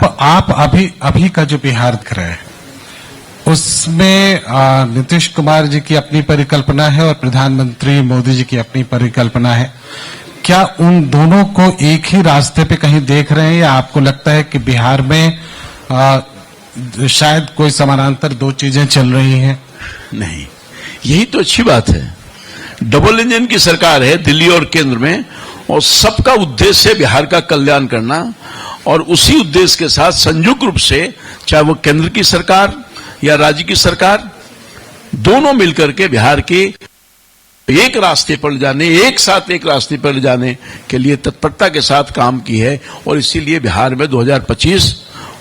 आप अभी का जो बिहार दिख रहा है उसमें नीतीश कुमार जी की अपनी परिकल्पना है और प्रधानमंत्री मोदी जी की अपनी परिकल्पना है। क्या उन दोनों को एक ही रास्ते पे कहीं देख रहे हैं या आपको लगता है कि बिहार में शायद कोई समानांतर दो चीजें चल रही हैं? नहीं, यही तो अच्छी बात है। डबल इंजन की सरकार है दिल्ली और केंद्र में, और सबका उद्देश्य है बिहार का कल्याण करना, और उसी उद्देश्य के साथ संयुक्त रूप से चाहे वो केंद्र की सरकार या राज्य की सरकार, दोनों मिलकर के बिहार के एक रास्ते पर ले जाने, एक साथ एक रास्ते पर ले जाने के लिए तत्परता के साथ काम की है। और इसीलिए बिहार में 2025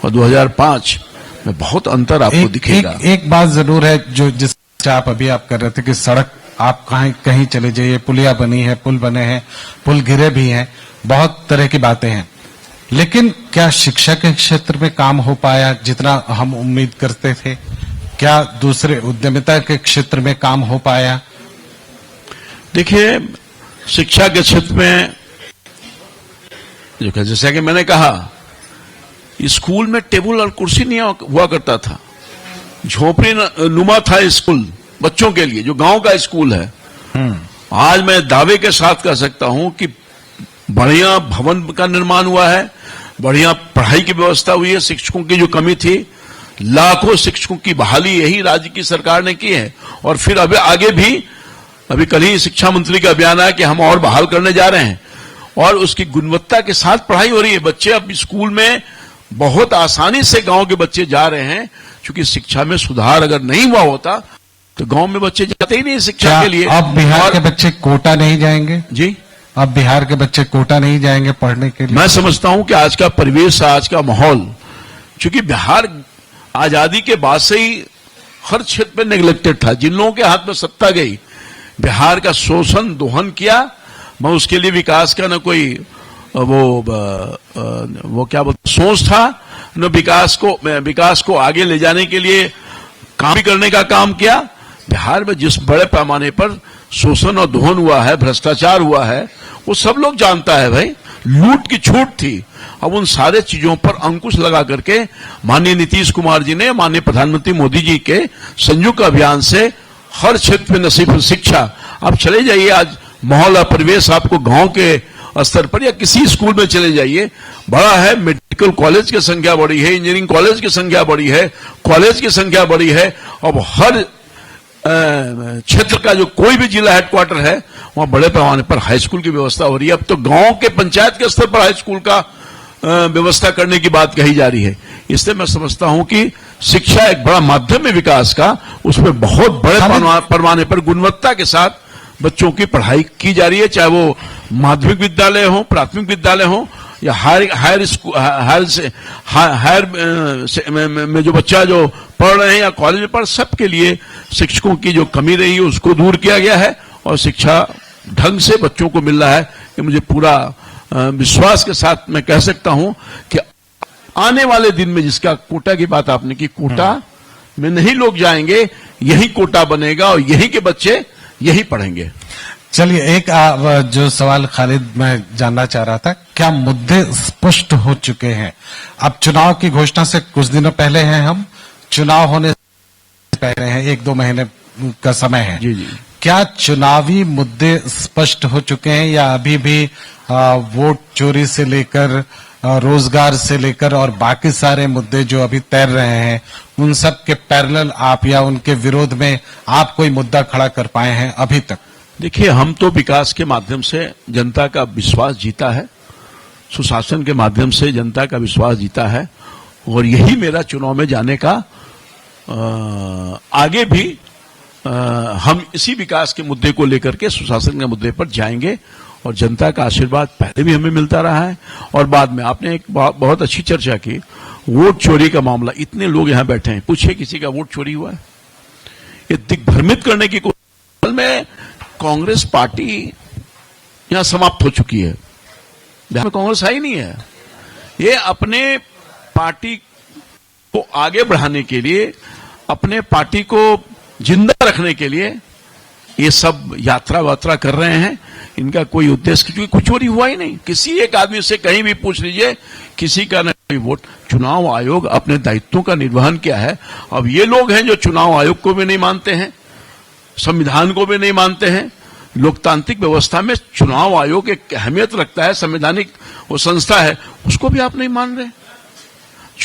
और 2005 में बहुत अंतर आपको दिखेगा। एक बात जरूर है जो जिस आप अभी आप कर रहे थे कि सड़क आप कहीं चले जाइए, पुलिया बनी है, पुल बने हैं, पुल गिरे भी हैं, बहुत तरह की बातें हैं, लेकिन क्या शिक्षा के क्षेत्र में काम हो पाया जितना हम उम्मीद करते थे? क्या दूसरे उद्यमिता के क्षेत्र में काम हो पाया? देखिए, शिक्षा के क्षेत्र में जैसा कि मैंने कहा, स्कूल में टेबल और कुर्सी नहीं हुआ करता था, झोपड़ी नुमा था स्कूल बच्चों के लिए, जो गांव का स्कूल है। आज मैं दावे के साथ कह सकता हूं कि बढ़िया भवन का निर्माण हुआ है, बढ़िया पढ़ाई की व्यवस्था हुई है, शिक्षकों की जो कमी थी, लाखों शिक्षकों की बहाली यही राज्य की सरकार ने की है। और फिर आगे भी, अभी कल ही शिक्षा मंत्री का बयान आया कि हम और बहाल करने जा रहे हैं, और उसकी गुणवत्ता के साथ पढ़ाई हो रही है। बच्चे अब स्कूल में बहुत आसानी से गांव के बच्चे जा रहे हैं, क्योंकि शिक्षा में सुधार अगर नहीं हुआ होता तो गांव में बच्चे जाते ही नहीं शिक्षा के लिए। अब बिहार के बच्चे कोटा नहीं जाएंगे? जी, अब बिहार के बच्चे कोटा नहीं जाएंगे पढ़ने के लिए? मैं समझता हूं कि आज का परिवेश, आज का माहौल, क्योंकि बिहार आजादी के बाद से ही हर क्षेत्र में नेग्लेक्टेड था। जिन लोगों के हाथ में सत्ता गई, बिहार का शोषण दोहन किया। मैं उसके लिए विकास का न कोई वो क्या बोलते सोच था, न विकास को आगे ले जाने के लिए काम करने का काम किया। बिहार में जिस बड़े पैमाने पर शोषण और दोहन हुआ है, भ्रष्टाचार हुआ है, वो सब लोग जानता है भाई। लूट की छूट थी। अब उन सारे चीजों पर अंकुश लगा करके माननीय नीतीश कुमार जी ने, माननीय प्रधानमंत्री मोदी जी के संयुक्त अभियान से हर क्षेत्र में नसीब शिक्षा। आप चले जाइए, आज माहौल और परिवेश आपको गांव के स्तर पर या किसी स्कूल में चले जाइए, बड़ा है। मेडिकल कॉलेज की संख्या बढ़ी है, इंजीनियरिंग कॉलेज की संख्या बढ़ी है, कॉलेज की संख्या बढ़ी है। अब हर क्षेत्र का जो कोई भी जिला हेडक्वार्टर है, वहां बड़े पैमाने पर हाई स्कूल की व्यवस्था हो रही है। अब तो गांव के पंचायत के स्तर पर हाई स्कूल का व्यवस्था करने की बात कही जा रही है। इसलिए मैं समझता हूं कि शिक्षा एक बड़ा माध्यम है विकास का, उसमें बहुत बड़े पैमाने पर गुणवत्ता के साथ बच्चों की पढ़ाई की जा रही है, चाहे वो माध्यमिक विद्यालय हो, प्राथमिक विद्यालय हो, या हायर में जो बच्चा जो पढ़ रहे हैं या कॉलेज में पढ़, सबके लिए शिक्षकों की जो कमी रही है उसको दूर किया गया है, और शिक्षा ढंग से बच्चों को मिल रहा है। कि मुझे पूरा विश्वास के साथ मैं कह सकता हूं कि आने वाले दिन में, जिसका कोटा की बात आपने की, कोटा में नहीं लोग जाएंगे, यही कोटा बनेगा और यही के बच्चे यही पढ़ेंगे। चलिए, एक जो सवाल खालिद मैं जानना चाह रहा था, क्या मुद्दे स्पष्ट हो चुके हैं? अब चुनाव की घोषणा से कुछ दिनों पहले हैं, हम चुनाव होने से पहले हैं, 1-2 महीने का समय है। जी जी। क्या चुनावी मुद्दे स्पष्ट हो चुके हैं या अभी भी वोट चोरी से लेकर रोजगार से लेकर और बाकी सारे मुद्दे जो अभी तैर रहे हैं, उन सब के पैरेलल आप या उनके विरोध में आप कोई मुद्दा खड़ा कर पाए हैं अभी तक? देखिए, हम तो विकास के माध्यम से जनता का विश्वास जीता है, सुशासन के माध्यम से जनता का विश्वास जीता है, और यही मेरा चुनाव में जाने का आगे भी हम इसी विकास के मुद्दे को लेकर के, सुशासन के मुद्दे पर जाएंगे, और जनता का आशीर्वाद पहले भी हमें मिलता रहा है। और बाद में आपने एक बहुत अच्छी चर्चा की, वोट चोरी का मामला। इतने लोग यहां बैठे हैं, पूछे किसी का वोट चोरी हुआ है? ये दिग्भ्रमित करने की कोशिश में कांग्रेस पार्टी यहां समाप्त हो चुकी है। बिहार में कांग्रेस आई नहीं है। ये अपने पार्टी को आगे बढ़ाने के लिए, अपने पार्टी को जिंदा रखने के लिए ये सब यात्रा वात्रा कर रहे हैं। इनका कोई उद्देश्य, क्योंकि कुछ चोरी हुआ ही नहीं। किसी एक आदमी से कहीं भी पूछ लीजिए, किसी का वोट। चुनाव आयोग अपने दायित्वों का निर्वहन किया है। अब ये लोग हैं जो चुनाव आयोग को भी नहीं मानते हैं, संविधान को भी नहीं मानते हैं। लोकतांत्रिक व्यवस्था में चुनाव आयोग एक अहमियत रखता है, संवैधानिक वो संस्था है, उसको भी आप नहीं मान रहे।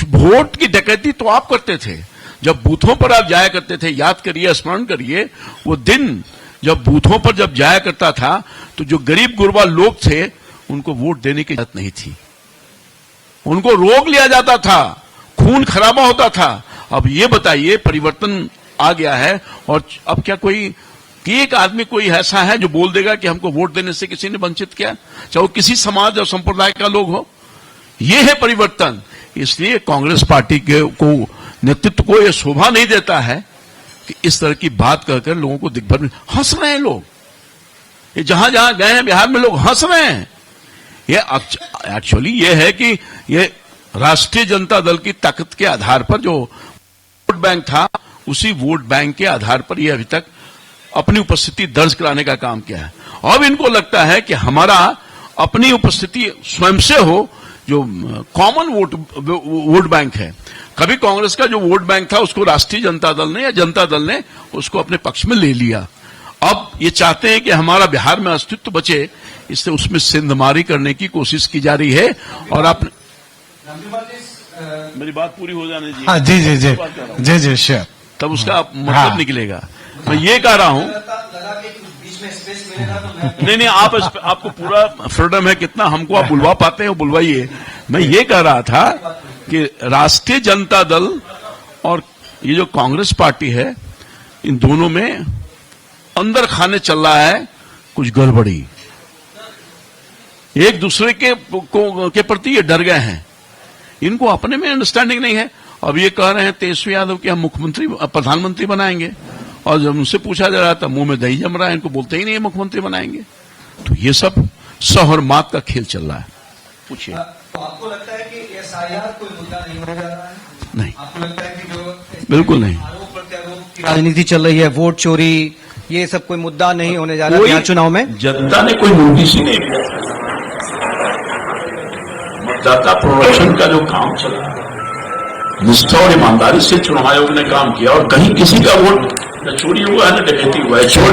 वोट की डकैती तो आप करते थे, जब बूथों पर आप जाया करते थे। याद करिए, स्मरण करिए वो दिन जब बूथों पर जब जाया करता था तो जो गरीब गुरबा लोग थे उनको वोट देने की जरूरत नहीं थी, उनको रोक लिया जाता था, खून खराबा होता था। अब ये बताइए, परिवर्तन आ गया है और अब क्या कोई कि एक आदमी कोई ऐसा है जो बोल देगा कि हमको वोट देने से किसी ने वंचित किया, चाहे वो किसी समाज और संप्रदाय का लोग हो। ये है परिवर्तन। इसलिए कांग्रेस पार्टी को नेतृत्व को यह शोभा नहीं देता है कि इस तरह की बात कहकर लोगों को दिग्भ्रम। हंस रहे हैं लोग, ये जहां जहां गए हैं बिहार में लोग हंस रहे हैं। ये एक्चुअली ये है कि ये राष्ट्रीय जनता दल की ताकत के आधार पर जो वोट बैंक था, उसी वोट बैंक के आधार पर ये अभी तक अपनी उपस्थिति दर्ज कराने का काम किया है। अब इनको लगता है कि हमारा अपनी उपस्थिति स्वयं से हो, जो कॉमन वोट बैंक है। कभी कांग्रेस का जो वोट बैंक था उसको राष्ट्रीय जनता दल ने या जनता दल ने उसको अपने पक्ष में ले लिया। अब ये चाहते हैं कि हमारा बिहार में अस्तित्व बचे, इससे उसमें सिंधमारी करने की कोशिश की जा रही है। और आपने मेरी बात पूरी हो जाने दीजिए। हाँ, जी जी जी जी जी श्योर, तब उसका मतलब निकलेगा। मैं ये कह रहा हूं, नहीं आपको पूरा फ्रीडम है, कितना हमको आप बुलवा पाते हैं बुलवाइए। मैं ये कह रहा था कि राष्ट्रीय जनता दल और ये जो कांग्रेस पार्टी है, इन दोनों में अंदर खाने चल रहा है कुछ गड़बड़ी। एक दूसरे के प्रति ये डर गए हैं, इनको अपने में अंडरस्टैंडिंग नहीं है। अब ये कह रहे हैं तेजस्वी यादव कि हम मुख्यमंत्री प्रधानमंत्री बनाएंगे, और जब उनसे पूछा जा रहा था मुंह में दही जम रहा है, इनको बोलते ही नहीं है मुख्यमंत्री बनाएंगे। तो ये सब सह और मात का खेल चल रहा है। पूछिए। तो आपको लगता है कि एसआईआर कोई मुद्दा नहीं होने जा रहा है? नहीं, आपको लगता है कि जो बिल्कुल नहीं। आरोप प्रत्यारोप की राजनीति चल रही है, वोट चोरी, ये सब कोई मुद्दा नहीं होने जा रहा है यहाँ चुनाव में? जनता ने कोई नोटिस ही नहीं दिया। मतदाता प्रोडक्शन का जो काम चला, निष्ठा और ईमानदारी से चुनाव आयोग ने काम किया, और कहीं किसी का वोट न चोरी हुआ है न डकैती हुआ है। चोरी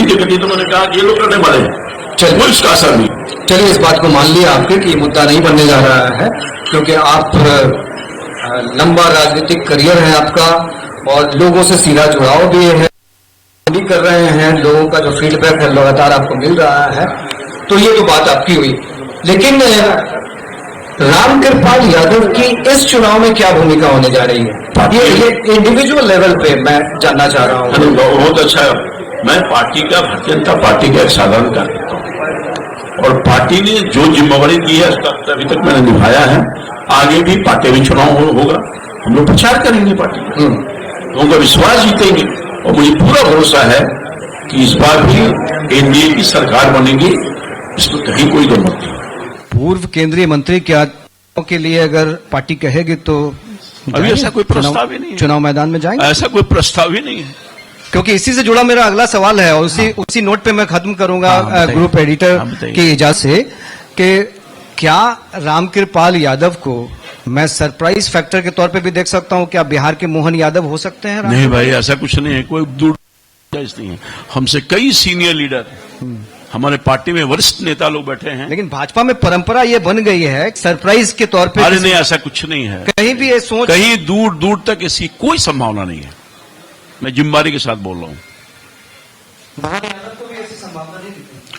डकैती तो मैंने कहा कि ये लोग करने वाले हैं, चलिए कोई इसका असर नहीं। चलिए, इस बात को मान लिया आपके कि मुद्दा नहीं बनने जा रहा है, क्योंकि आप लंबा राजनीतिक करियर है आपका और लोगों से सीधा जुड़ाव भी है, भी कर रहे हैं, लोगों का जो फीडबैक है लगातार आपको मिल रहा है, तो ये तो बात आपकी हुई। लेकिन रामकृपाल यादव की इस चुनाव में क्या भूमिका होने जा रही है, ये इंडिविजुअल लेवल पे मैं जानना चाह रहा हूँ। बहुत अच्छा है। मैं पार्टी का, भारतीय जनता पार्टी का एक साधारण कार्यकर्ता हूं, और पार्टी ने जो जिम्मेवारी दी है उसका अभी तक मैंने निभाया है। आगे भी पार्टी में चुनाव होगा, हम लोग प्रचार करेंगे पार्टी का, लोगों का विश्वास जीतेंगे, और मुझे पूरा भरोसा है कि इस बार भी एनडीए की सरकार बनेगी, इसमें कहीं कोई दो मत नहीं। पूर्व केंद्रीय मंत्री के लिए अगर पार्टी कहेगी तो अभी ऐसा कोई प्रस्ताव ही नहीं है, चुनाव मैदान में जाएंगे? ऐसा कोई प्रस्ताव ही नहीं है। क्योंकि इसी से जुड़ा मेरा अगला सवाल है, और उसी नोट पे मैं खत्म करूंगा ग्रुप एडिटर की इजाजत से, कि क्या रामकृपाल यादव को मैं सरप्राइज फैक्टर के तौर पे भी देख सकता हूं? क्या बिहार के मोहन यादव हो सकते हैं? नहीं भाई, ऐसा कुछ नहीं है, कोई दूर नहीं है। हमसे कई सीनियर लीडर, हमारे पार्टी में वरिष्ठ नेता लोग बैठे हैं। लेकिन भाजपा में परंपरा ये बन गई है सरप्राइज के तौर पे। अरे नहीं, ऐसा कुछ नहीं है, कहीं भी ये सोच, कहीं दूर दूर तक ऐसी कोई संभावना नहीं है। मैं जिम्मेदारी के साथ बोल रहा हूं।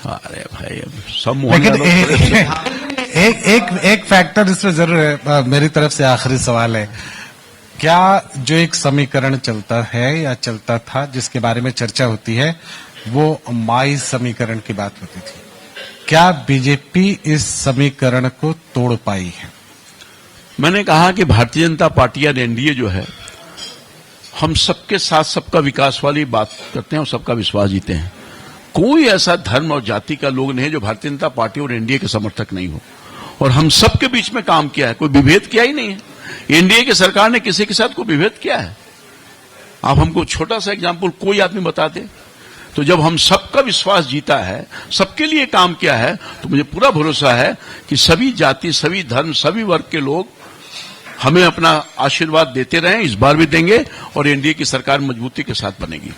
अरे भाई, अब सब लेकिन एक फैक्टर इसमें जरूर है। मेरी तरफ से आखिरी सवाल है, क्या जो एक समीकरण चलता है या चलता था, जिसके बारे में चर्चा होती है, वो माई समीकरण की बात होती थी, क्या बीजेपी इस समीकरण को तोड़ पाई है? मैंने कहा कि भारतीय जनता पार्टी या एनडीए जो है, हम सबके साथ सबका विकास वाली बात करते हैं और सबका विश्वास जीते हैं। कोई ऐसा धर्म और जाति का लोग नहीं है जो भारतीय जनता पार्टी और एनडीए के समर्थक नहीं हो, और हम सबके बीच में काम किया है, कोई विभेद किया ही नहीं है। एनडीए की सरकार ने किसी के साथ कोई विभेद किया है? आप हमको छोटा सा एग्जाम्पल कोई आदमी बता दे। तो जब हम सबका विश्वास जीता है, सबके लिए काम किया है, तो मुझे पूरा भरोसा है कि सभी जाति, सभी धर्म, सभी वर्ग के लोग हमें अपना आशीर्वाद देते रहें, इस बार भी देंगे और एनडीए की सरकार मजबूती के साथ बनेगी।